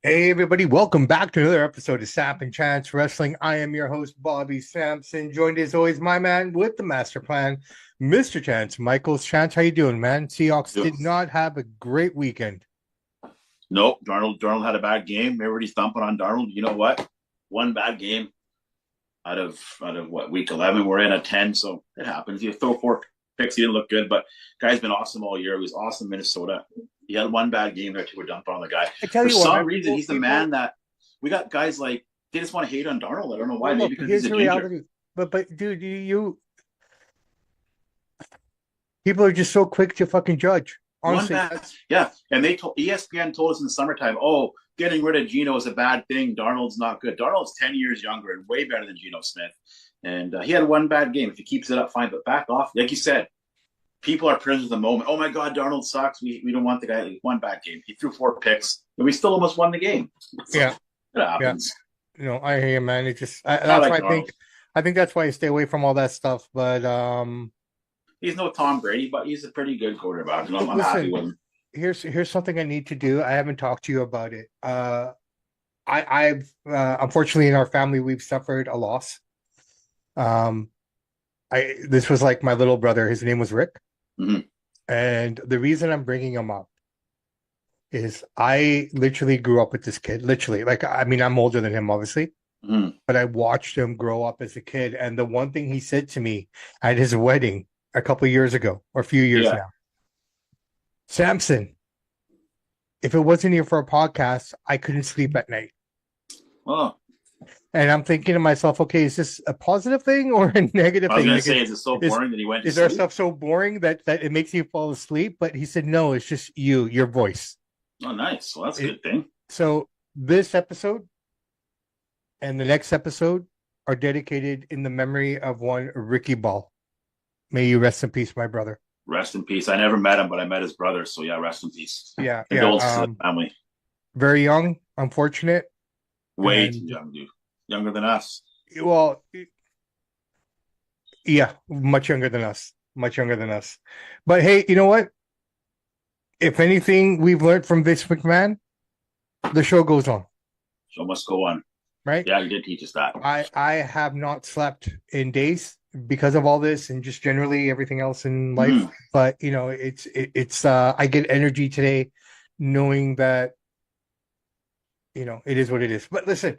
Hey everybody, welcome back to another episode of Samp and Chance Wrestling. I am your host, Bobby Sampson, joined as always my man with the master plan, Mr. Chance Michaels. Chance, how you doing, man? Seahawks Yep. did not have a great weekend. Nope. Darnold had a bad game. Everybody's thumping on Darnold. You know what? One bad game out of what, week 11. We're in at 10, so it happens. You throw four picks, he didn't look good, but guy's been awesome all year. He was awesome in Minnesota. He had one bad game there too. We're dumping on the guy. I tell For you what, some man, reason, he's the people, man that we got guys like they just want to hate on Darnold. I don't know why. well, Maybe look, because he's here's a the ginger. reality. But dude, you people are just so quick to fucking judge. One Honestly, bad, yeah. And they told ESPN told us in the summertime, oh, getting rid of Geno is a bad thing. Darnold's not good. Darnold's 10 years younger and way better than Geno Smith. And he had one bad game. If he keeps it up, fine. But back off, like you said, people are prisoners of the moment. Oh my God, Darnold sucks. We don't want the guy. Like, one bad game. He threw four picks, and we still almost won the game. So yeah, it yeah. happens. I hear you, man. It just I that's like why Darnold. I think that's why I stay away from all that stuff. But He's no Tom Brady, but he's a pretty good quarterback, and I'm happy listen, with him. here's something I need to do. I haven't talked to you about it. I've unfortunately in our family we've suffered a loss. Um, I this was like my little brother. His name was Rick, Mm-hmm. and the reason I'm bringing him up is I literally grew up with this kid. Literally, like I mean, I'm older than him, obviously, Mm-hmm. but I watched him grow up as a kid. And the one thing he said to me at his wedding a couple of years ago, or a few years Yeah. now, Samson, if it wasn't here for a podcast, I couldn't sleep at night. Well, And I'm thinking to myself, okay, is this a positive thing or a negative I was thing? gonna Like, say, is it so is boring that he went to is our sleep? stuff so boring that it makes you fall asleep? But he said, no, it's just your voice. Oh, nice. Well, that's a It, good thing. so this episode and the next episode are dedicated in the memory of one Ricky Ball. May you rest in peace, my brother. Rest in peace. I never met him, but I met his brother. So yeah, rest in peace. Yeah, yeah. Condolences to the family. Very young, unfortunate, Way too and young, dude. Younger than us. well, yeah, much younger than us. Much younger than us. But hey, you know what? If anything we've learned from Vince McMahon, the show goes on, Show must go on. right? Yeah, he did teach us that. I have not slept in days because of all this and just generally everything else in life. Mm-hmm. But it's I get energy today knowing that it is what it is. But listen,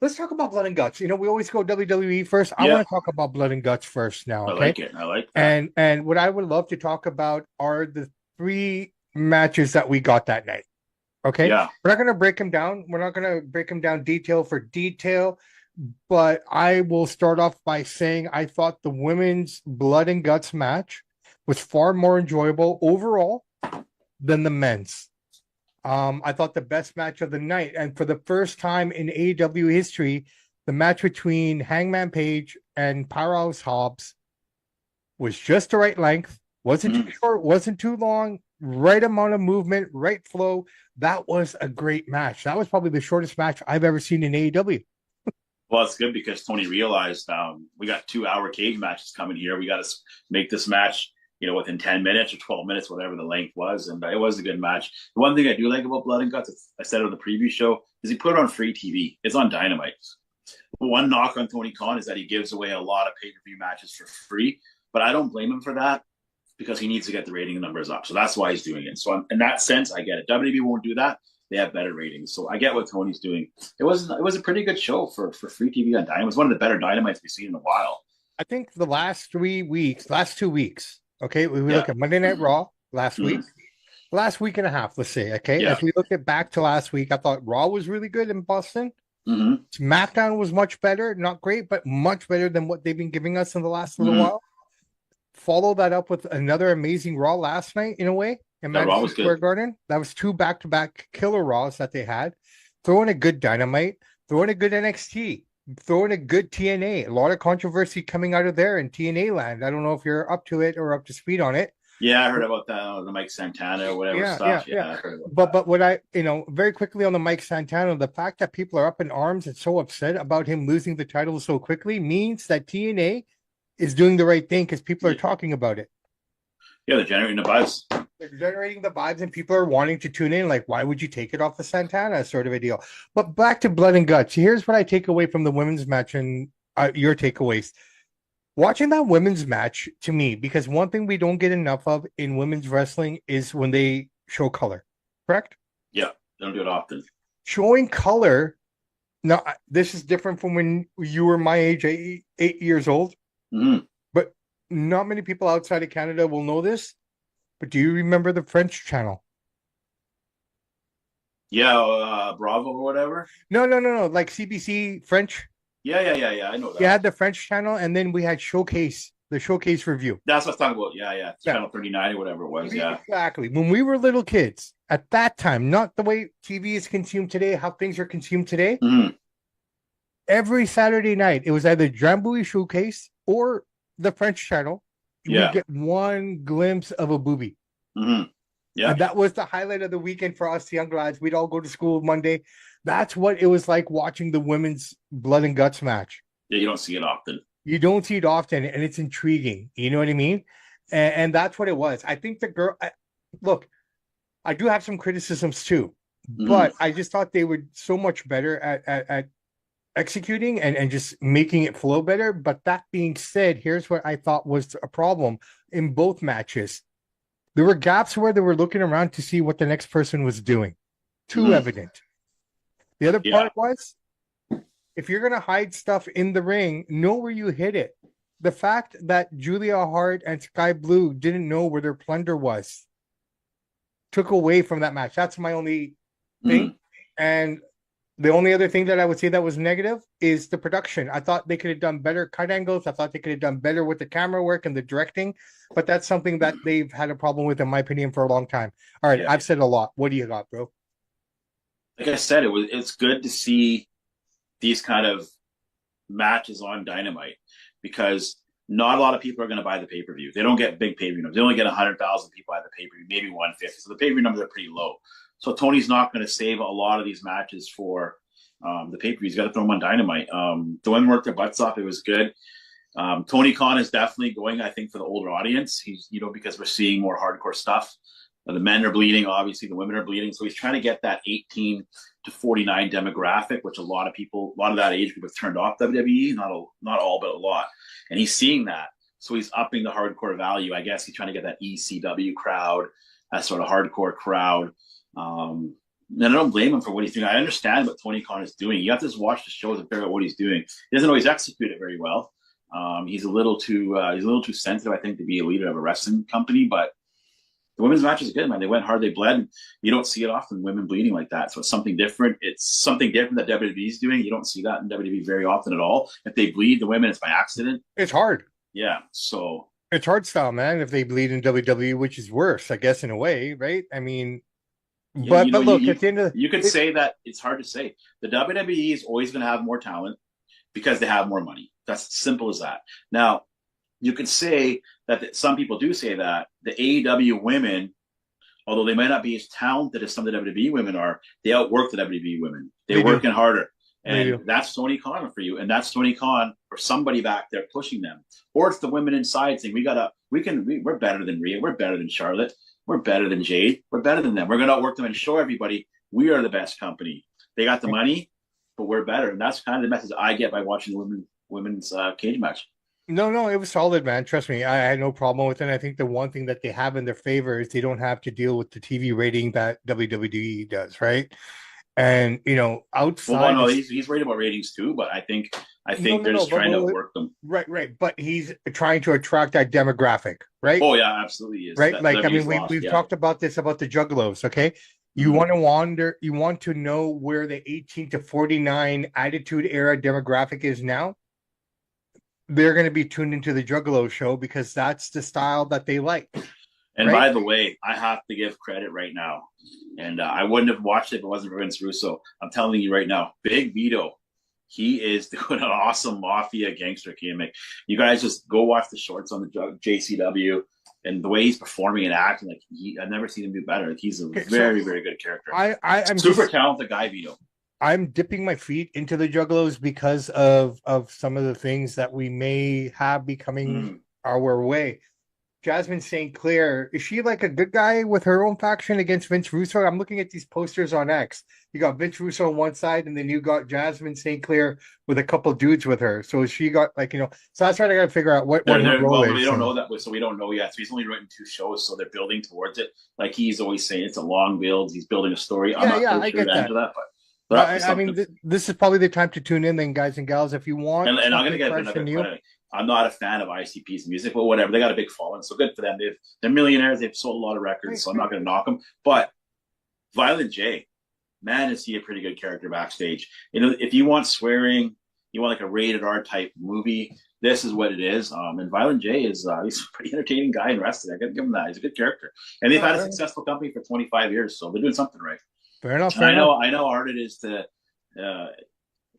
let's talk about blood and guts. We always go WWE first. I Yeah, want to talk about blood and guts first now, I okay? like it. I like that. And what I would love to talk about are the three matches that we got that night. Okay. Yeah. We're not going to break them down. We're not going to break them down detail for detail, but I will start off by saying I thought the women's blood and guts match was far more enjoyable overall than the men's. I thought the best match of the night, and for the first time in AEW history, the match between Hangman Page and Powerhouse Hobbs was just the right length, wasn't too Mm-hmm. short, wasn't too long, right amount of movement, right flow. That was a great match. That was probably the shortest match I've ever seen in AEW. Well, it's good because Tony realized we got 2 hour cage matches coming here. We got to make this match, within 10 minutes or 12 minutes, whatever the length was. And it was a good match. The one thing I do like about Blood and Guts, I said it on the preview show, is he put it on free TV. It's on Dynamite. One knock on Tony Khan is that he gives away a lot of pay-per-view matches for free, but I don't blame him for that because he needs to get the rating numbers up. So that's why he's doing it. So in that sense, I get it. WWE won't do that. They have better ratings. So I get what Tony's doing. It was a pretty good show for free TV on Dynamite. It was one of the better Dynamites we've seen in a while. I think the last 2 weeks, okay, we Yeah. look at Monday Night Raw last Mm-hmm. week, last week and a half, let's say, okay. Yeah. As we look at back to last week, I thought Raw was really good in Boston. Mm-hmm. SmackDown was much better, not great, but much better than what they've been giving us in the last little Mm-hmm. while. Follow that up with another amazing Raw last night, in a way, in That Raw Madison was Square good. Garden. That was two back-to-back killer Raws that they had. Throw in a good Dynamite, throw in a good NXT, throw in a good TNA. A lot of controversy coming out of there in TNA land. I don't know if you're up to it or up to speed on it. Yeah, I heard about that, the Mike Santana or whatever Yeah, yeah, stuff. yeah. Yeah, I heard about But that. what I very quickly on the Mike Santana, the fact that people are up in arms and so upset about him losing the title so quickly means that TNA is doing the right thing because people are Yeah. talking about it. Yeah, they're generating the buzz. They're generating the vibes, and people are wanting to tune in. Like, why would you take it off of Santana? Sort of a deal. But back to Blood and Guts. Here's what I take away from the women's match and your takeaways. Watching that women's match to me, because one thing we don't get enough of in women's wrestling is when they show color. Correct? Yeah, they don't do it often. Showing color. Now, this is different from when you were my age, 8 years old. Mm-hmm. But not many people outside of Canada will know this. But do you remember the French channel? Yeah, Bravo or whatever. No. Like CBC French. Yeah. I know You that. had the French channel, and then we had Showcase, the Showcase review. That's what I'm talking about. Yeah. Yeah, Channel 39 or whatever it was. Yeah. exactly. When we were little kids, at that time, not the way TV is consumed today, how things are consumed today. Mm-hmm. Every Saturday night, it was either Drambuie Showcase or the French channel. We Yeah. get one glimpse of a boobie. Mm-hmm. Yeah. And that was the highlight of the weekend for us young lads. We'd all go to school Monday. That's what it was like watching the women's Blood and Guts match. Yeah, you don't see it often. You don't see it often, and it's intriguing. You know what I mean? And that's what it was. I think the girl, look, I do have some criticisms too, but I just thought they were so much better at executing and just making it flow better. But that being said, here's what I thought was a problem in both matches. There were gaps where they were looking around to see what the next person was doing. Too evident. The other part was, if you're going to hide stuff in the ring, know where you hit it. The fact that Julia Hart and Sky Blue didn't know where their plunder was took away from that match. That's my only thing. And the only other thing that I would say that was negative is the production. I thought they could have done better cut angles. I thought they could have done better with the camera work and the directing, but that's something that they've had a problem with, in my opinion, for a long time. All right, I've said a lot. What do you got, bro? Like I said, it's good to see these kind of matches on Dynamite, because not a lot of people are going to buy the pay-per-view. They don't get big pay-per-view numbers. They only get 100,000 people at the pay-per-view, maybe 150. So the pay-per-view numbers are pretty low. So Tony's not going to save a lot of these matches for the pay-per-view. He's got to throw them on Dynamite. The women worked their butts off. It was good. Tony Khan is definitely going, I think, for the older audience. He's, because we're seeing more hardcore stuff. The men are bleeding, obviously. The women are bleeding. So he's trying to get that 18 to 49 demographic, which a lot of that age group have turned off WWE. Not all, but a lot. And he's seeing that. So he's upping the hardcore value. I guess he's trying to get that ECW crowd, that sort of hardcore crowd. And I don't blame him for what he's doing. I understand what Tony Khan is doing. You have to just watch the shows and figure out what he's doing. He doesn't always execute it very well. He's a little too sensitive, I think, to be a leader of a wrestling company, but the women's match is good, man. They went hard, they bled. You don't see it often, women bleeding like that. So it's something different. It's something different that WWE is doing. You don't see that in WWE very often at all. If they bleed the women, it's by accident. It's hard. Yeah, so it's hard style, man. If they bleed in WWE, which is worse, I guess, in a way, right? I mean, but look, at the end of you could say that it's hard to say. The WWE is always going to have more talent because they have more money. That's simple as that. Now, you could say that some people do say that the AEW women, although they might not be as talented as some of the WWE women are, they outwork the WWE women. They're working harder. And that's Tony Khan for you. And that's Tony Khan or somebody back there pushing them. Or it's the women inside saying, we're better than Rhea. We're better than Charlotte. We're better than Jade. We're better than them. We're going to outwork them and show everybody we are the best company. They got the money, but we're better. And that's kind of the message I get by watching the women's cage match. No, it was solid, man. Trust me, I had no problem with it. I think the one thing that they have in their favor is they don't have to deal with the TV rating that WWE does, right? And outside. Well, no, he's worried about ratings too, but I think they're just trying to work them. Right. But he's trying to attract that demographic, right? Oh yeah, absolutely is. Right, like I mean, we've talked about this about the Juggalos, okay? You want to know where the 18 to 49 Attitude Era demographic is now. They're going to be tuned into the Juggalo show because that's the style that they like. And by the way, I have to give credit right now. And I wouldn't have watched it if it wasn't for Vince Russo. I'm telling you right now, Big Vito, he is doing an awesome mafia gangster gimmick. You guys just go watch the shorts on the JCW and the way he's performing and acting. Like I've never seen him do better. Like, he's a very, very good character. I'm super talented guy, Vito. I'm dipping my feet into the Juggalos because of some of the things that we may have becoming our way. Jasmine St. Clair, is she like a good guy with her own faction against Vince Russo? I'm looking at these posters on X. You got Vince Russo on one side, and then you got Jasmine St. Clair with a couple dudes with her. So she got like, so that's what I gotta figure out what her role well, we is. don't know that, so we don't know yet. So he's only written 2 shows, so they're building towards it. Like he's always saying, it's a long build. He's building a story. I'm not I sure get to that. answer that, but they're up to I mean, something. this is probably the time to tune in, then, guys and gals. If you want And I'm something gonna get fresh and another new, point. I'm not a fan of ICP's music, but whatever. They got a big following, so good for them. They're millionaires. They've sold a lot of records, so I'm not gonna knock them. But Violent J, man, is he a pretty good character backstage? If you want swearing, you want like a rated R type movie, this is what it is. And Violent J is he's a pretty entertaining guy in wrestling. I gotta give him that. He's a good character, and they've had a successful company for 25 years, so they're doing something right. fair enough. And I know how hard it is to.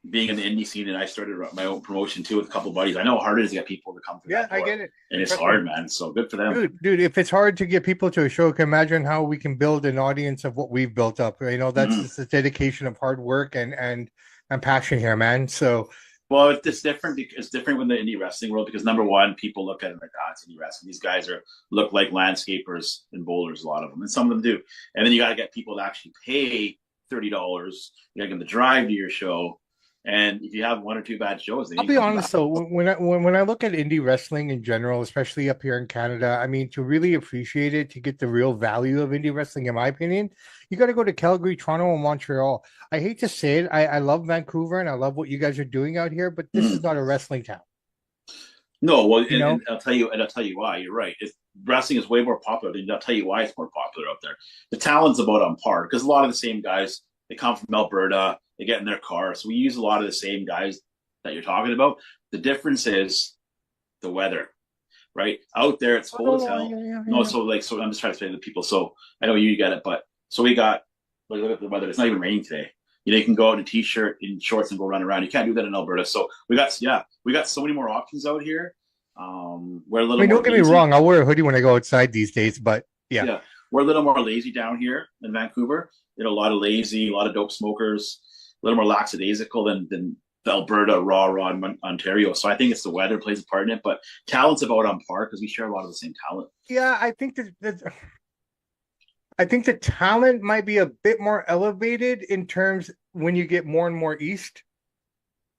Being in the indie scene, and I started my own promotion too with a couple of buddies. I know how hard it is to get people to come to that. I get it. And it's hard, man. So good for them. Dude, if it's hard to get people to a show, can imagine how we can build an audience of what we've built up. That's just a dedication of hard work and passion here, man. So well, it's different. It's different with the indie wrestling world because number one, people look at it like, it's indie wrestling. These guys look like landscapers and bowlers, a lot of them, and some of them do. And then you got to get people to actually pay $30. You got to get them to drive to your show. And if you have one or two bad shows, I'll be honest though, when I look at indie wrestling in general, especially up here in Canada, I mean, to really appreciate it, to get the real value of indie wrestling, in my opinion, you got to go to Calgary, Toronto, and Montreal. I hate to say it, I love Vancouver and I love what you guys are doing out here, but this is not a wrestling town. No, well, and I'll tell you why. You're right. Wrestling is way more popular. And I'll tell you why it's more popular out there. The talent's about on par because a lot of the same guys, they come from Alberta. They get in their car. So we use a lot of the same guys that you're talking about. The difference is the weather, right? Out there, it's cold as hell. No, so I'm just trying to explain to people. So I know you get it, but so we got, look at the weather. It's not even raining today. You can go out in a t-shirt, in shorts, and go run around. You can't do that in Alberta. So we got so many more options out here. We're a little. Don't get me wrong. I'll wear a hoodie when I go outside these days, but yeah, we're a little more lazy down here in Vancouver. A lot of lazy, a lot of dope smokers. A little more lackadaisical than the Alberta raw in Ontario. So I think it's the weather plays a part in it, but talent's about on par because we share a lot of the same talent. Yeah, I think the talent might be a bit more elevated in terms when you get more and more east.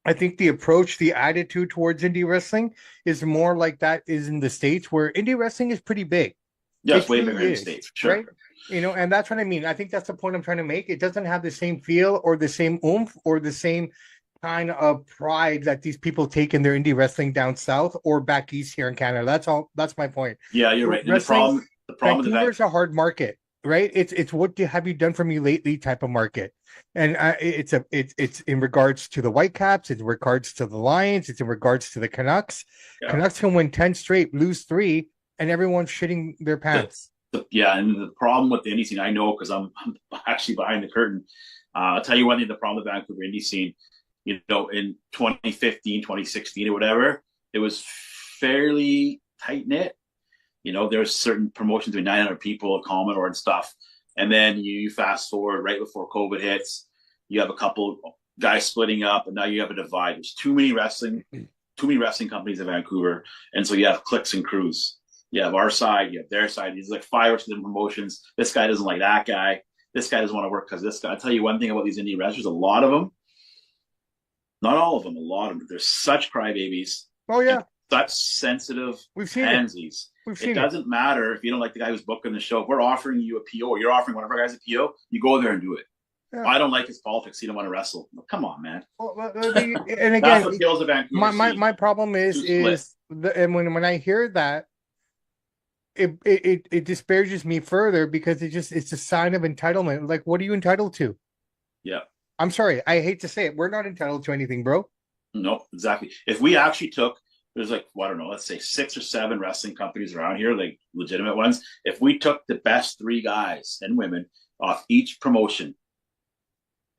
I think the approach, the attitude towards indie wrestling is more like that is in the States, where indie wrestling is pretty big. Yeah, it's way bigger in the States, sure. Right? And that's what I mean. I think that's the point I'm trying to make. It doesn't have the same feel or the same oomph or the same kind of pride that these people take in their indie wrestling down south or back east here in Canada. That's my point. Yeah, you're right. The problem Vancouver's a hard market, right? It's what have you done for me lately type of market. And it's in regards to the Whitecaps, it's in regards to the Lions, it's in regards to the Canucks. Yeah. Canucks can win 10 straight, lose 3, and everyone's shitting their pants. And the problem with the indie scene, I know because I'm actually behind the curtain. I'll tell you one thing, the problem with the Vancouver indie scene, in 2015, 2016 or whatever, it was fairly tight-knit. There was certain promotions with 900 people at Commodore and stuff. And then you fast forward right before COVID hits, you have a couple guys splitting up, and now you have a divide. There's too many wrestling companies in Vancouver. And so you have cliques and crews. You have our side, you have their side. These like 5 or 6 different promotions. This guy doesn't like that guy. This guy doesn't want to work because this guy. I'll tell you one thing about these indie wrestlers, a lot of them, not all of them, a lot of them, they're such crybabies. Oh, yeah. Such sensitive pansies. It doesn't matter if you don't like the guy who's booking the show. If we're offering you a PO or you're offering one of our guys a PO, you go there and do it. Yeah. I don't like his politics. He don't want to wrestle. Well, come on, man. And again, that's what kills the Vancouver my problem is when I hear that, it disparages me further because it's a sign of entitlement. Like, what are you entitled to? Yeah. I'm sorry. I hate to say it. We're not entitled to anything, bro. No, exactly. If we actually took, there's like, I don't know, let's say 6 or 7 wrestling companies around here, like legitimate ones. If we took the best 3 guys and women off each promotion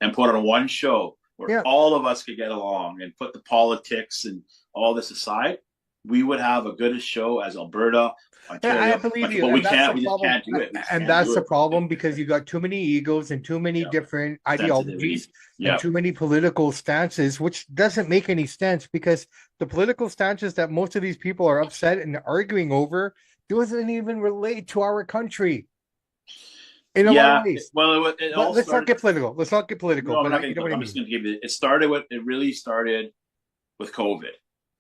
and put on one show where all of us could get along and put the politics and all this aside, we would have a good show as Alberta, Ontario. I believe you. But we just can't do it. And that's the problem because you got too many egos and too many different ideologies and too many political stances, which doesn't make any sense because the political stances that most of these people are upset and arguing over doesn't even relate to our country in a lot of Yeah, ways. it But all let's not started. get political. Let's not get political. No, I'm But not going you know to. what I I'm just mean. going to give you. It started with. It really started with COVID,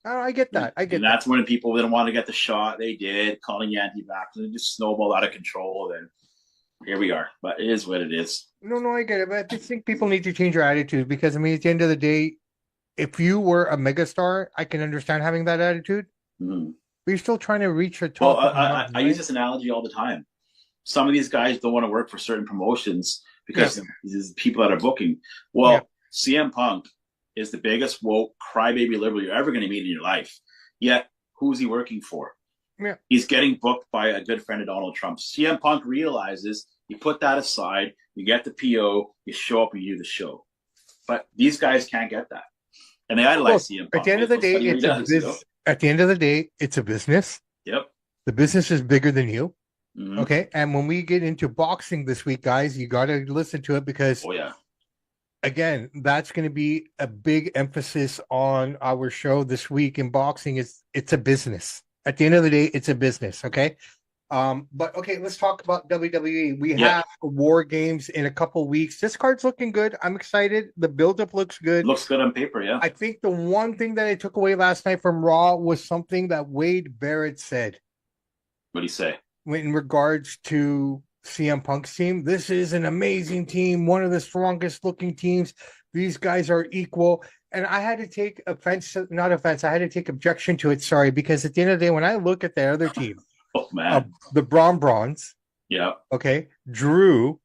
I get that. I and get that. that's when people didn't want to get the shot. They did, calling you anti-vax, and it just snowballed out of control. And here we are. But it is what it is. No, I get it. But I just think people need to change their attitude because I mean, at the end of the day, if you were a megastar, I can understand having that attitude. Mhm. But you're still trying to reach the Well, top of the mountain, I use right? this analogy all the time. Some of these guys don't want to work for certain promotions Yeah, because these people that are booking. yeah. Well, CM Punk is the biggest woke crybaby liberal you're ever going to meet in your life. Yet, who's he working for? Yeah. He's getting booked by a good friend of Donald Trump. CM Punk realizes you put that aside, you get the PO, you show up and you do the show. But these guys can't get that. And they idolize Look, CM at Punk. the end They of the love day, studying what he it's a does, biz. At the end of the day, it's a business. Yep. The business is bigger than you. Mm-hmm. Okay. And when we get into boxing this week, guys, you got to listen to it because, Oh, yeah. again, that's going to be a big emphasis on our show this week in boxing. It's a business. At the end of the day, it's a business. Okay. But okay, let's talk about WWE. We Yeah. have War Games in a couple weeks. This card's looking good. I'm excited. The buildup looks good. Looks good on paper, yeah. I think the one thing that I took away last night from Raw was something that Wade Barrett said What do you say? in regards to CM Punk's team. This is an amazing team, one of the strongest looking teams. These guys are equal. And I had to take offense, not offense, I had to take objection to it. Sorry, because at the end of the day, when I look at the other team, Oh, man. the Brawns, Yeah. okay, Drew,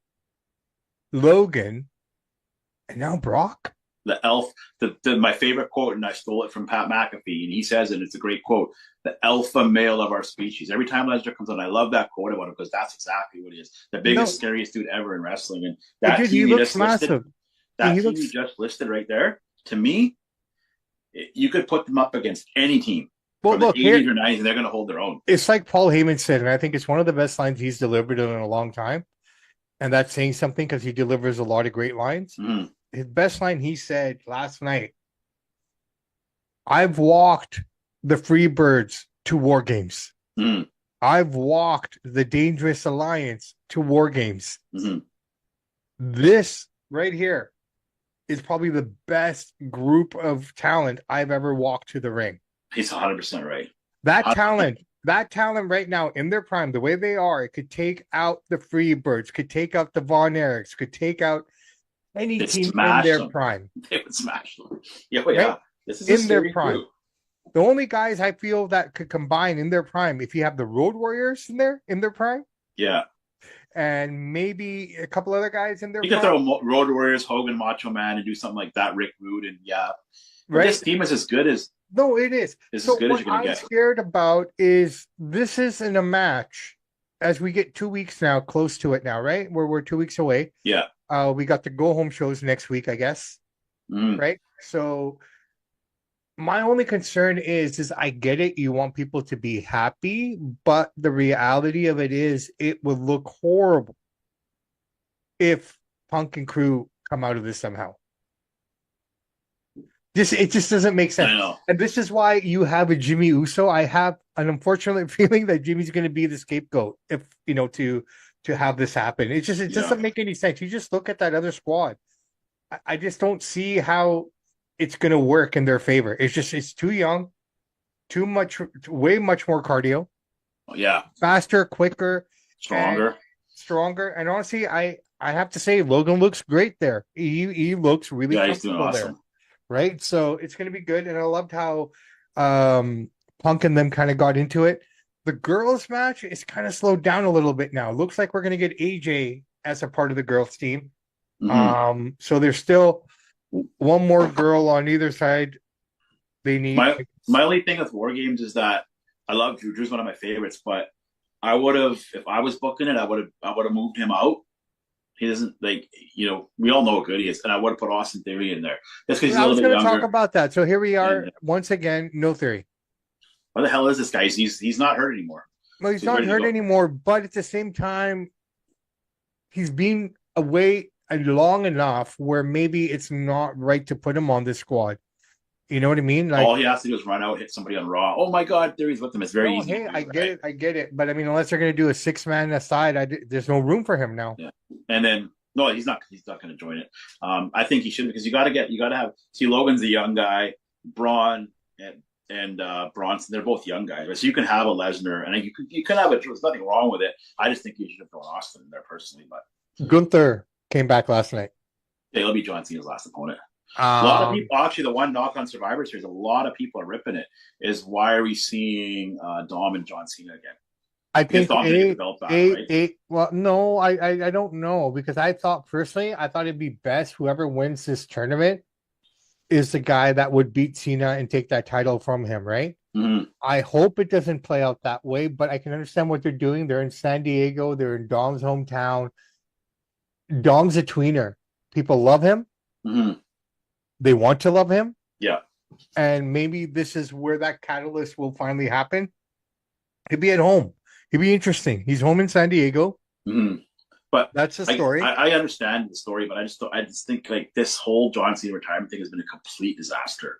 Logan, and now Brock. The elf, my favorite quote, and I stole it from Pat McAfee, and he says it, it's a great quote, the alpha male of our species. Every time Lesnar comes on, I love that quote about him because that's exactly what he is. The biggest, No, scariest dude ever in wrestling. And that dude, he team you looks just listed, massive. He looks. right there, to me, you could put them up against any team Well, from the look 80s here. or 90s, and they're going to hold their own. It's like Paul Heyman said, and I think it's one of the best lines he's delivered in a long time. And that's saying something because he delivers a lot of great lines. Mm. His best line he said last night, I've walked the Freebirds to War Games. Mm. I've walked the Dangerous Alliance to War Games. Mm-hmm. This right here is probably the best group of talent I've ever walked to the ring. He's 100% right. That talent right now in their prime, the way they are, it could take out the Freebirds, could take out the Von Erichs, could take out any team in their prime. They would smash them. Yeah, well, yeah. Right? This is in their prime. Group. The only guys I feel that could combine in their prime, if you have the Road Warriors in their prime. Yeah. And maybe a couple other guys in their prime. You could throw Road Warriors, Hogan, Macho Man, and do something like that, Rick Rude, and yeah. But right? This team is as good as. No, it is. So as good as you're going to get. What I'm scared about is this isn't a match as we get 2 weeks now, close to it now, right? We're 2 weeks away. Yeah. We got the go-home shows next week, I guess. Mm. Right? So my only concern is I get it. You want people to be happy, but the reality of it is it would look horrible if Punk and crew come out of this somehow. It just doesn't make sense. And this is why you have a Jimmy Uso. I have an unfortunate feeling that Jimmy's going to be the scapegoat if, to have this happen. It doesn't make any sense. You just look at that other squad. I just don't see how it's going to work in their favor. It's too young, way much more cardio. Yeah. Faster, quicker, stronger. And honestly, I have to say Logan looks great there. He looks really comfortable awesome. There. Right. So it's going to be good. And I loved how Punk and them kind of got into it. The girls match is kind of slowed down a little bit now. Looks like we're going to get AJ as a part of the girls team. Mm-hmm. So there's still one more girl on either side. They need my only thing with War Games is that I love Drew. Drew's one of my favorites, but I would have, if I was booking it, I would have moved him out. He doesn't we all know how good he is, and I would have put Austin Theory in there. Just because he's a little bit younger. I was going to talk about that. So here we are once again. No Theory. What the hell is this guy? He's not hurt anymore. No, he's not hurt anymore. But at the same time, he's been away long enough where maybe it's not right to put him on this squad. You know what I mean? Like, All he has to do is run out, hit somebody on Raw. Oh my God, Theory's with them. It's very no, easy to hey, I do, get right? it, I get it. But I mean, unless they're gonna do a 6 man aside, there's no room for him now. Yeah, and then no, he's not. He's not going to join it. I think he should because you got to have. See, Logan's a young guy. Braun and Bronson, they're both young guys, right? So you can have a Lesnar, and you can have it. There's nothing wrong with it. I just think you should have thrown Austin in there personally, but Gunther came back last night. yeah, he'll be John Cena's last opponent. A lot of Um, people, actually, the one knock on Survivor Series, a lot of people are ripping it. Is why are we seeing Dom and John Cena again? I Because think Dom's gonna get the belt back, right? well, no, I don't know because I thought personally, I thought it'd be best whoever wins this tournament is the guy that would beat Cena and take that title from him, right? Mm-hmm. I hope it doesn't play out that way, but I can understand what they're doing. They're in San Diego, they're in Dom's hometown. Dom's a tweener. People love him. Mm-hmm. They want to love him. Yeah. And maybe this is where that catalyst will finally happen. He'll be at home. He'll be interesting. He's home in San Diego. Mm-hmm. But That's the story. I understand the story, but I just think like this whole John Cena retirement thing has been a complete disaster.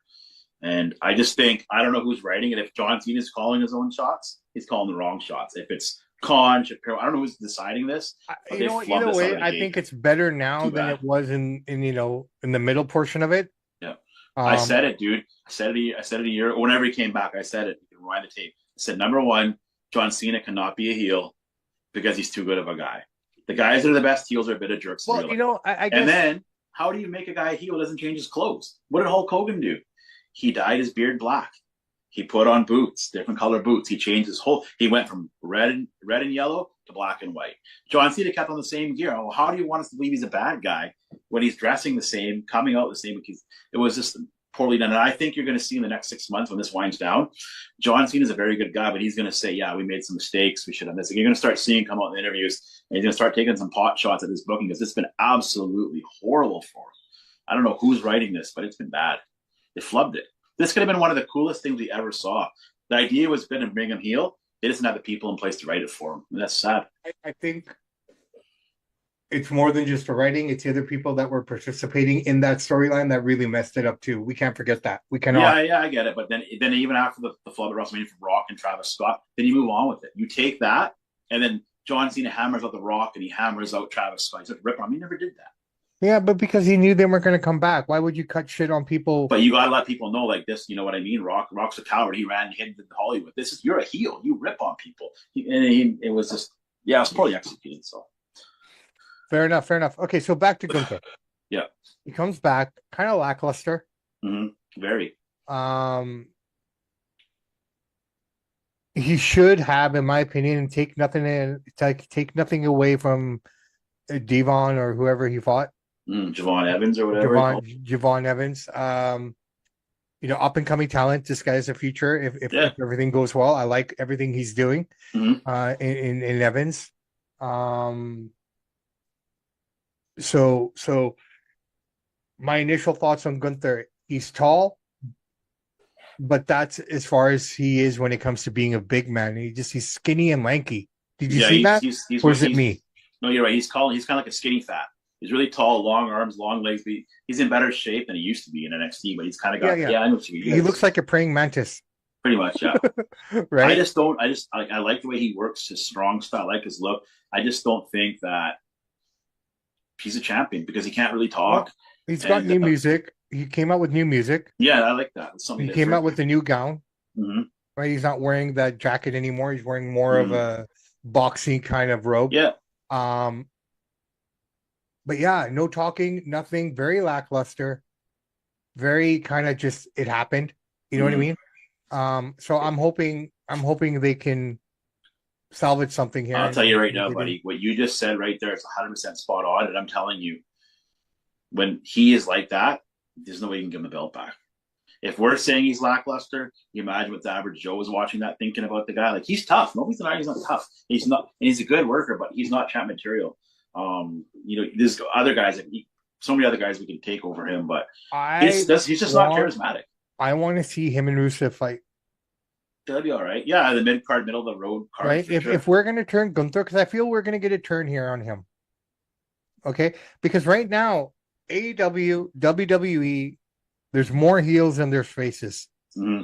And I just think I don't know who's writing it. If John Cena is calling his own shots, he's calling the wrong shots. If it's Khan, Shapiro, I don't know who's deciding this. But You they know what? flubbed Either this out way, of the I gate. think it's better now Too than bad. it was in in the middle portion of it. Yeah, I Um, said it, dude. I said it a year. Whenever he came back, I said it. You can rewind the tape. I said number one, John Cena cannot be a heel because he's too good of a guy. The guys that are the best heels are a bit of jerks in well, real life. I And guess then, how do you make a guy a heel who doesn't change his clothes? What did Hulk Hogan do? He dyed his beard black. He put on boots, different color boots. He changed his whole. He went from red and yellow to black and white. John Cena kept on the same gear. Well, how do you want us to believe he's a bad guy when he's dressing the same, coming out the same? It was just poorly done. And I think you're going to see in the next 6 months when this winds down, John Cena is a very good guy, but he's going to say, "Yeah, we made some mistakes. We should have this." And you're going to start seeing him come out in the interviews, and he's going to start taking some pot shots at his booking because it's been absolutely horrible for him. I don't know who's writing this, but it's been bad. They flubbed it. This could have been one of the coolest things we ever saw. The idea was been to bring him heel. They just didn't have the people in place to write it for him. And that's sad. I think it's more than just the writing. It's the other people that were participating in that storyline that really messed it up too. We can't forget that. We cannot. Yeah, I get it. But then even after the flub at WrestleMania from Rock and Travis Scott, then you move on with it. You take that, and then John Cena hammers out the Rock and he hammers out Travis Scott. He's like, rip him. He never did that. Yeah, but because he knew they weren't going to come back, why would you cut shit on people? But you got to let people know like this. You know what I mean? Rock's a coward. He ran hid to Hollywood. This is you're a heel. You rip on people. It was just it was poorly executed. So Fair enough. Fair enough. Okay, so back to Gunther. yeah, He comes back, kind of lackluster. very. Um, he should have, in my opinion, take nothing away from Devon or whoever he fought. Javon Evans or whatever. Javon Evans. Up and coming talent. This guy's a future. If everything goes well, I like everything he's doing. In Evans. So my initial thoughts on Gunther, he's tall, but that's as far as he is when it comes to being a big man. He's skinny and lanky. Did you see that? Or is it me? No, you're right. He's kind of like a skinny fat. He's really tall, long arms, long legs. He's in better shape than he used to be in NXT, but he's kind of got I know what you mean. He looks like a praying mantis. Pretty much, yeah. Right. I like the way he works, his strong style, I like his look. I just don't think that he's a champion because he can't really talk. Well, he's got new music. He came out with new music. Yeah, I like that. He came out with a new gown. Right. He's not wearing that jacket anymore. He's wearing more of a boxing kind of robe. Yeah. But yeah, no talking, nothing, very lackluster, very kind of just it happened. You know what I mean? So I'm hoping they can salvage something here. I'll tell you right now, buddy, what you just said right there is 100% spot on. And I'm telling you, when he is like that, there's no way you can give him the belt back. If we're saying he's lackluster, you imagine what the average Joe is watching that, thinking about the guy. Like, he's tough. Nobody's denying he's not tough. He's not, and he's a good worker, but he's not champ material. There's other guys, so many other guys we can take over him, but he's just not charismatic. I want to see him and Rusev fight. That'd be all right. Yeah, the mid card, middle of the road card. Right. If we're going to turn Gunther, because I feel we're going to get a turn here on him. Okay. Because right now, AEW, WWE, There's more heels than there's faces. Mm-hmm.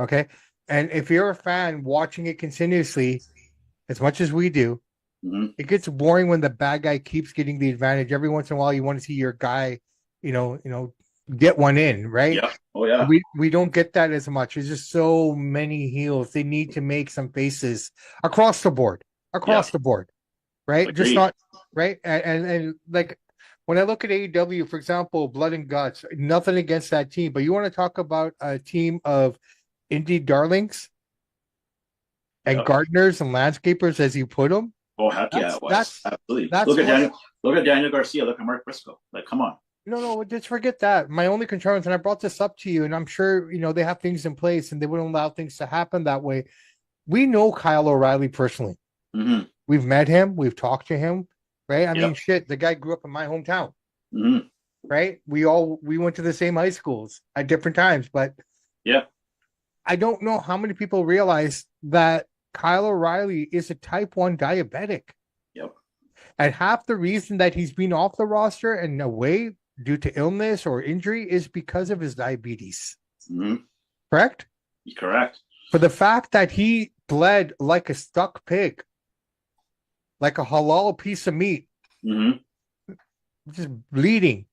Okay. And if you're a fan watching it continuously, as much as we do, Mm-hmm. it gets boring when the bad guy keeps getting the advantage. Every once in a while, you want to see your guy, get one in, right? Yep. Oh yeah. We don't get that as much. There's just so many heels. They need to make some faces across the board, Yep. right? Just Agreed. not right. And like when I look at AEW, for example, Blood and Guts, nothing against that team, but you want to talk about a team of indie darlings and Yep. gardeners and landscapers, as you put them. Oh heck yeah, That's it was that's absolutely. that's what. Look at Daniel Garcia. Look at Mark Briscoe. Like, come on. No, just forget that. My only concerns, and I brought this up to you, and I'm sure they have things in place, and they wouldn't allow things to happen that way. We know Kyle O'Reilly personally. Mm-hmm. We've met him. We've talked to him. Right? I mean, Yep. shit. The guy grew up in my hometown. Mm-hmm. Right? We went to the same high schools at different times, but Yep. I don't know how many people realize that Kyle O'Reilly is a type 1 diabetic. Yep. And half the reason that he's been off the roster and away due to illness or injury is because of his diabetes. Mm-hmm. Correct? You're correct. For the fact that he bled like a stuck pig, like a halal piece of meat, Mm-hmm. just bleeding.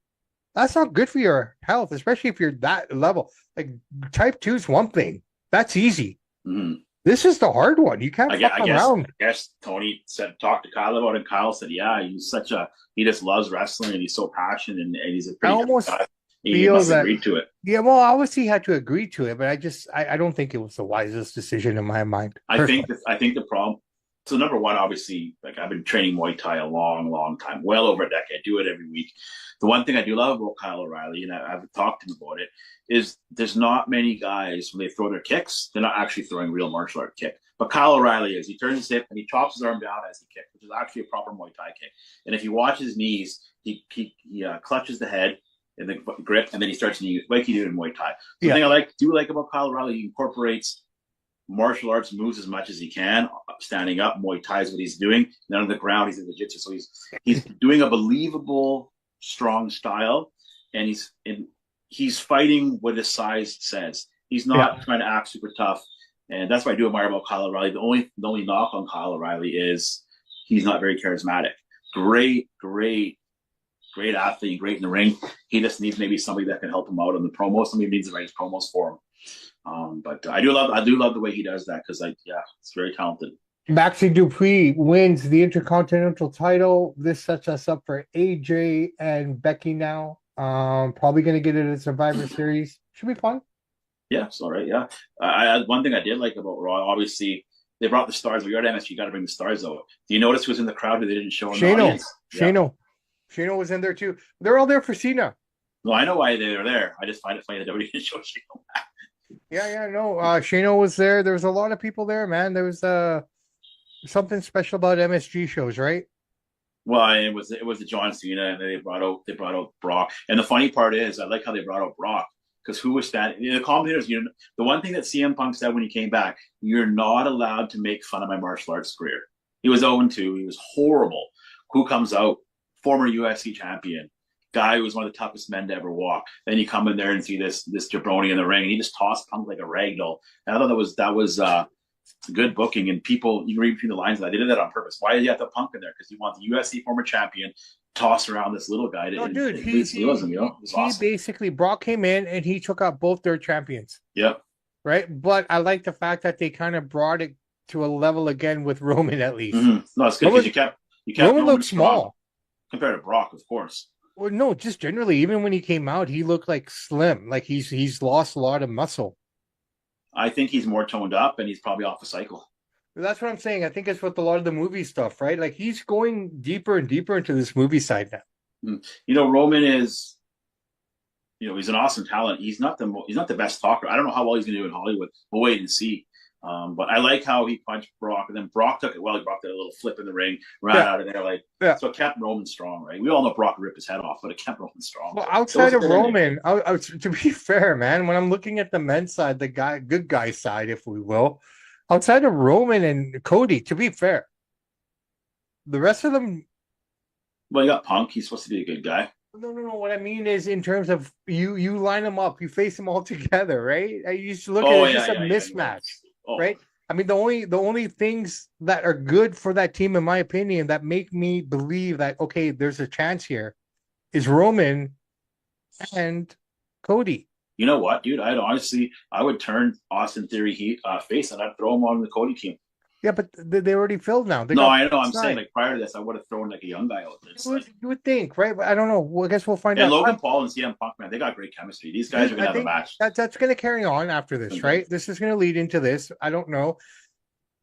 That's not good for your health, especially if you're that level. Like type 2 is one thing. That's easy. Mm-hmm. This is the hard one. You can't fuck around. I guess Tony talked to Kyle about it, and Kyle said, yeah, he just loves wrestling and he's so passionate and he's a I pretty cool almost guy. He feel must that agree to it. Yeah, well, obviously he had to agree to it, but I don't think it was the wisest decision in my mind. Personally. I think the problem. So number one, obviously, like I've been training Muay Thai a long, long time, well over a decade. I do it every week. The one thing I do love about Kyle O'Reilly, and I've talked to him about it, is there's not many guys when they throw their kicks, they're not actually throwing real martial art kick. But Kyle O'Reilly is. He turns his hip and he chops his arm down as he kicks, which is actually a proper Muay Thai kick. And if you watch his knees, he clutches the head and the grip, and then he starts kneeing like you do in Muay Thai. The thing I do like about Kyle O'Reilly, he incorporates martial arts moves as much as he can. Standing up, Muay Thai is what he's doing. And then on the ground, he's in the jiu-jitsu. So he's doing a believable, strong style, and he's fighting what his size says. He's not trying to act super tough, and that's what I do admire about Kyle O'Reilly. The only knock on Kyle O'Reilly is he's not very charismatic. Great athlete, great in the ring. He just needs maybe somebody that can help him out on the promo. Somebody needs to write his promos for him. But I do love the way he does that because it's very talented. Maxi Dupree wins the Intercontinental title. This sets us up for AJ and Becky now. Probably going to get it at Survivor Series. Should be fun. Yeah, it's all right. Yeah, one thing I did like about Raw, obviously they brought the stars. Well, you're at MS, you got to bring the stars out. Do you notice who was in the crowd who they didn't show in the audience? Shano was in there too. They're all there for Cena. No, I know why they were there. I just find it funny that nobody didn't show Shano. No. Shano was there. There was a lot of people there, man. There was something special about MSG shows, right? Well, it was the John Cena, and they brought out Brock. And the funny part is, I like how they brought out Brock because who was standing? The commentators. The one thing that CM Punk said when he came back, you're not allowed to make fun of my martial arts career. He was 0-2. He was horrible. Who comes out? Former UFC champion, guy who was one of the toughest men to ever walk. Then you come in there and see this jabroni in the ring, and he just tossed Punk like a rag doll. And I thought that was good booking, and people, you can read between the lines that they did that on purpose. Why did you have the Punk in there? Because you want the UFC former champion toss around this little guy to he awesome. Basically Brock came in and he took out both their champions. Yep. Right, but I like the fact that they kind of brought it to a level again with Roman at least. Mm-hmm. No, it's good because you kept Roman looked small compared to Brock, of course. Well, no, just generally, even when he came out, he looked like slim, like he's lost a lot of muscle. I think he's more toned up, and he's probably off the cycle. That's what I'm saying. I think it's with a lot of the movie stuff, right? Like he's going deeper and deeper into this movie side now. Roman is, he's an awesome talent. He's not the best talker. I don't know how well he's going to do in Hollywood. We'll wait and see. But I like how he punched Brock, and then Brock took it well. He Brock did a little flip in the ring, ran out of there. So it kept Roman strong, right? We all know Brock ripped his head off, but it kept Roman strong. Well, outside of Roman, to be fair, man, when I'm looking at the men's side, the good guy side, if we will, outside of Roman and Cody, to be fair, the rest of them. Well, you got Punk. He's supposed to be a good guy. No. What I mean is, in terms of you line them up, you face them all together, right? You just look at Oh it, it's yeah, just a yeah, yeah. No. mismatch, Oh, right? I mean, the only things that are good for that team, in my opinion, that make me believe that okay, there's a chance here, is Roman and Cody. you know what, dude? I would turn Austin Theory face and I'd throw him on the Cody team. Yeah, but they already filled now. They No, got I know. I'm saying signed. like prior to this, I would have thrown like a young guy out there. You It's would, like you would think, right? But I don't know. Well, I guess we'll find and out. Logan Paul and CM Punk, man, they got great chemistry. These guys are I gonna have a think match that's going to carry on after this, someday. right? This is going to lead into this. I don't know.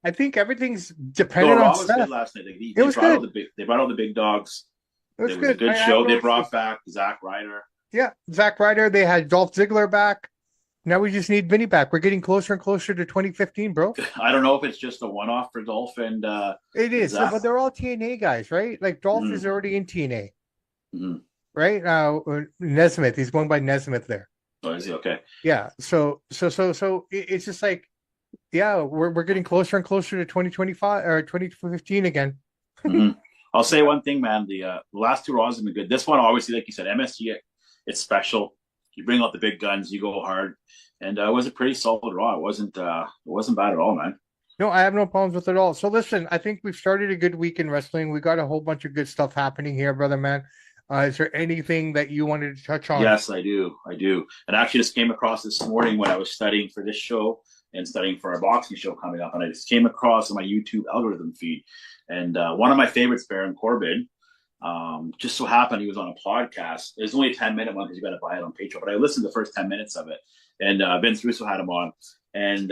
I think everything's No, dependent on Raw was good Seth. last night. It was good. They brought out the big dogs. It was It was a good. good I have show. no They brought issues. back Zack Ryder. Yeah, Zack Ryder. They had Dolph Ziggler back. Now we just need Vinny back. We're getting closer and closer to 2015, bro. I don't know if it's just a one-off for Dolph It and is, Zack. but they're all TNA guys, right? Like Dolph Mm-hmm. is already in TNA, Mm-hmm. right? Nesmith, he's going by Nesmith there. Oh, is he okay? Yeah. So it's just like, yeah, we're getting closer and closer to 2025 or 2015 again. Mm-hmm. I'll say one thing, man. The last two Raws have been good. This one, obviously, like you said, MSG, it's special. You bring out the big guns, you go hard, and it was a pretty solid Raw. It wasn't bad at all, man. No, I have no problems with it all. So listen, I think we've started a good week in wrestling. We got a whole bunch of good stuff happening here, brother man. Is there anything that you wanted to touch on? Yes, I do. I do. And I actually just came across this morning when I was studying for this show and studying for our boxing show coming up. And I just came across on my YouTube algorithm feed. And one of my favorites, Baron Corbin, just so happened he was on a podcast. It was only a 10-minute one because you got to buy it on Patreon. But I listened to the first 10 minutes of it. And Vince Russo had him on. And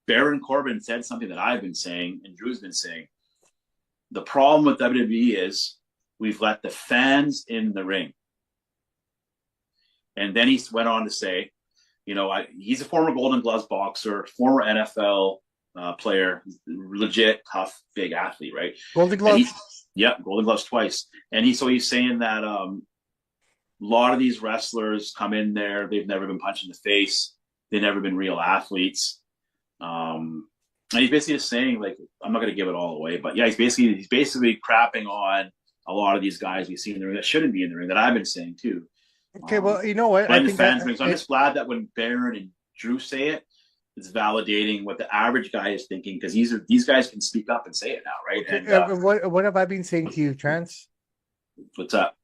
Baron Corbin said something that I've been saying and Drew's been saying. The problem with WWE is we've let the fans in the ring. And then he went on to say, he's a former Golden Gloves boxer, former NFL player, legit tough, big athlete, right? Golden And Gloves. yeah, Golden Gloves twice. And he's saying that a lot of these wrestlers come in there, they've never been punched in the face, they've never been real athletes. And he's basically just saying, like, I'm not going to give it all away, but yeah, he's basically crapping on a lot of these guys we see in the ring that shouldn't be in the ring that I've been saying too. Okay, well, you know what? I And the think fans So I'm just glad that when Baron and Drew say it, it's validating what the average guy is thinking because these guys can speak up and say it now, right? okay, And what have I been saying to you, Trans? what's up?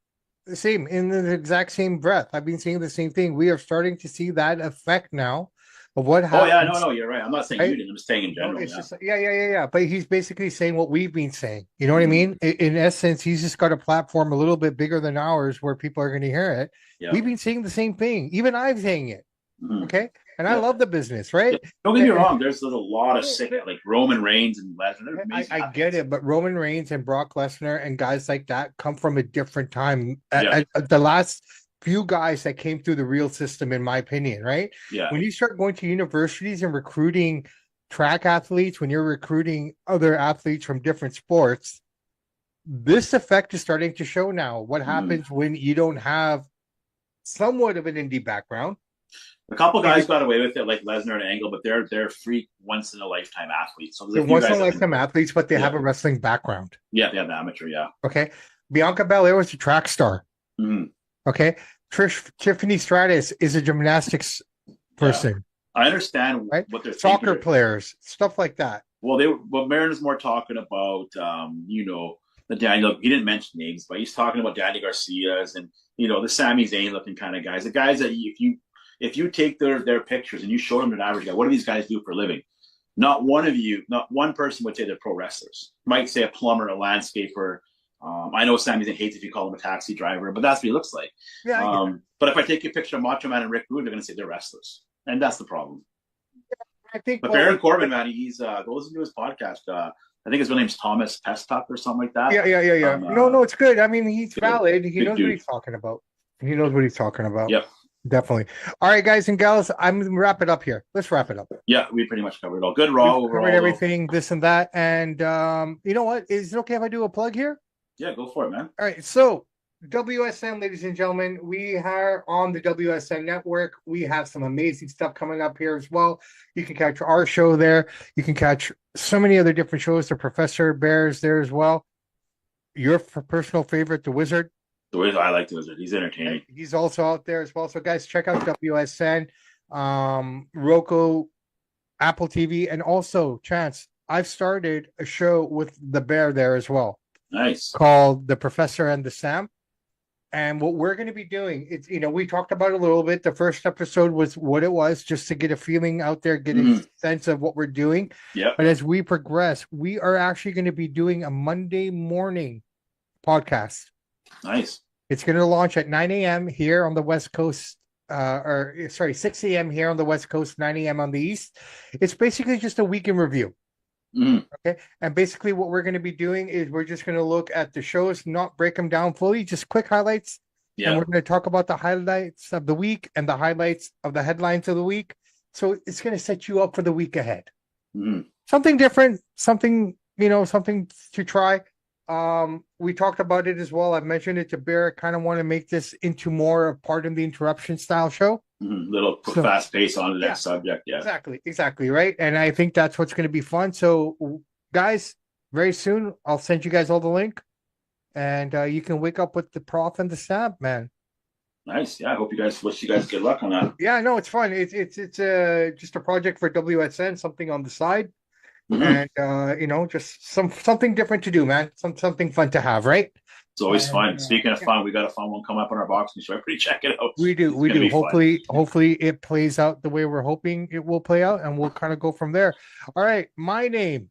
The same in the exact same breath. I've been saying the same thing. We are starting to see that effect now of what Oh yeah, happens. no, you're right. I'm not saying Right? you did. I'm just saying in No, general. it's Yeah, just yeah. But he's basically saying what we've been saying. You know what I mm-hmm. mean? In essence, he's just got a platform a little bit bigger than ours where people are going to hear it. Yeah. We've been saying the same thing. Even I'm saying it. Mm-hmm. Okay. And I Yeah. love the business, right? Yeah. Don't get me wrong. There's a lot of sick, like Roman Reigns and Lesnar. I get it, but Roman Reigns and Brock Lesnar and guys like that come from a different time. Yeah. The last few guys that came through the real system, in my opinion, right? Yeah. When you start going to universities and recruiting track athletes, when you're recruiting other athletes from different sports, this effect is starting to show now. What happens when you don't have somewhat of an indie background? A couple guys got away with it, like Lesnar and Angle, but they're freak once in a lifetime athletes. So They're once in a lifetime athletes, but they have a wrestling background. Yeah, they have the amateur. Yeah. Okay. Bianca Belair was a track star. Mm-hmm. Okay. Tiffany Stratus is a gymnastics person. Yeah. I understand right? what they're soccer thinking. Players, stuff like that. Well, Marin is more talking about, the Daniel. He didn't mention names, but he's talking about Danny Garcia's and the Sami Zayn looking kind of guys. The guys that if you take their pictures and you show them to an average guy, what do these guys do for a living? Not one person would say they're pro wrestlers. Might say a plumber, a landscaper. I know Sami Zayn hates if you call him a taxi driver, but that's what he looks like. Yeah, but if I take a picture of Macho Man and Rick Rude, they're going to say they're wrestlers, and that's the problem. I think. But Baron Corbin, man, he's go listen to his podcast. I think his real name's Thomas Pestuck or something like that. Yeah. No, it's good. I mean, he's valid. He knows dude. what he's talking about. He knows what he's talking about. Yep. Definitely. All right, guys and gals, I'm going to wrap it up here. Let's wrap it up. Yeah, we pretty much covered it all. Good Raw We've overall. covered everything, this and that. And you know what? Is it okay if I do a plug here? Yeah, go for it, man. All right. So, WSN, ladies and gentlemen, we are on the WSN network. We have some amazing stuff coming up here as well. You can catch our show there. You can catch so many other different shows. The Professor Bears there as well. Your personal favorite, The Wizard. The way I like the Wizard, he's entertaining. He's also out there as well. So guys, check out WSN, Roku, Apple TV, and also Chance. I've started a show with the bear there as well Nice. called The Professor and the Samp. And what we're going to be doing, it's, we talked about it a little bit. The first episode was what it was, just to get a feeling out there, get a sense of what we're doing. Yeah. But as we progress, we are actually going to be doing a Monday morning podcast. Nice. It's going to launch at 9 a.m. here on the West Coast, 6 a.m. here on the West Coast, 9 a.m. on the East. It's basically just a week in review. Okay. And basically what we're going to be doing is we're just going to look at the shows, not break them down fully, just quick highlights. Yeah. And we're going to talk about the highlights of the week and the highlights of the headlines of the week. So it's going to set you up for the week ahead. Something different, something to try. We talked about it as well. I've mentioned it to Bear. I kind of want to make this into more of Pardon the Interruption style show. Little fast pace on the next subject. Yeah, exactly. Right. And I think that's what's going to be fun. So guys, very soon I'll send you guys all the link and you can wake up with the Prof and the Samp, man. Nice. Yeah. I wish you guys good luck on that. Yeah, no, it's fun. It's just a project for WSN, something on the side. And just something different to do, man. Something fun to have, right? It's always fun. Speaking of fun, we got a fun one come up on our boxing show. Everybody check it out. We do. Hopefully it plays out the way we're hoping it will play out, and we'll kind of go from there. All right. My name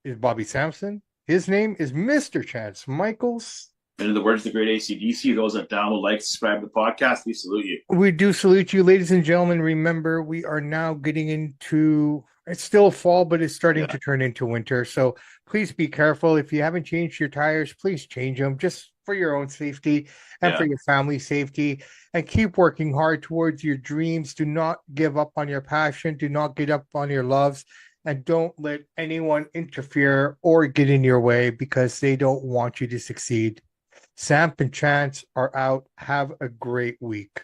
is Bobby Sampson. His name is Mr. Chance Michaels. And in the words of the great AC/DC, those that download, like, subscribe to the podcast, we salute you. We do salute you, ladies and gentlemen. Remember, we are now getting into, it's still fall, but it's starting to turn into winter. So please be careful. If you haven't changed your tires, please change them just for your own safety and for your family's safety. And keep working hard towards your dreams. Do not give up on your passion. Do not give up on your loves. And don't let anyone interfere or get in your way because they don't want you to succeed. Samp and Chance are out. Have a great week.